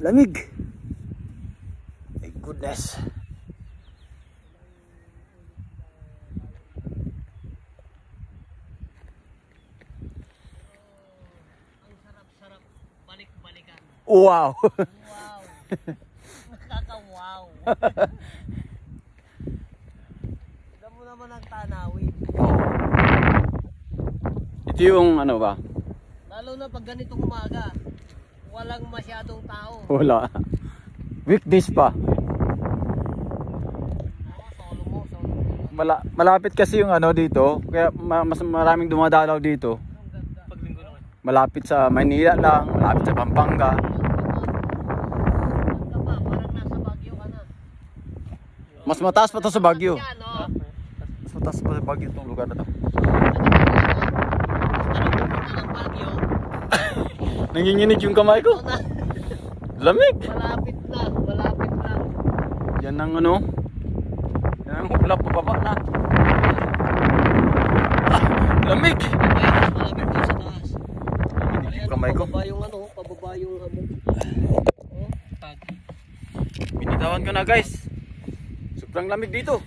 Lamig. My goodness. Ang sarap-sarap balik-balikan. Wow. Wow. Nakaka-wow. Tignan mo naman ang tanawin. Ito yung ano ba? Lalo na pag ganitong umaga, walang masyadong tao. Wala. Weekdays pa. Solo mo. Malapit kasi yung ano dito, kaya mas maraming dumadalaw dito. Paglinggo naman. Malapit sa Maynila lang, malapit sa Pampanga. Parang nasa Baguio ka na. Mas mataas pa to sa Baguio. Yan, no? Mas mataas pa sa Baguio itong lugar na to. Ang Baguio. Nanginginig yung kamay ko. Lamig. Malapit lang. Yan ang ano. Yan ang ulap pababa na. Lamig. Malapit din sa taas. Nanginginig yung kamay ko. Pababa yung hamog. Binitawan ko na guys. Sobrang lamig dito.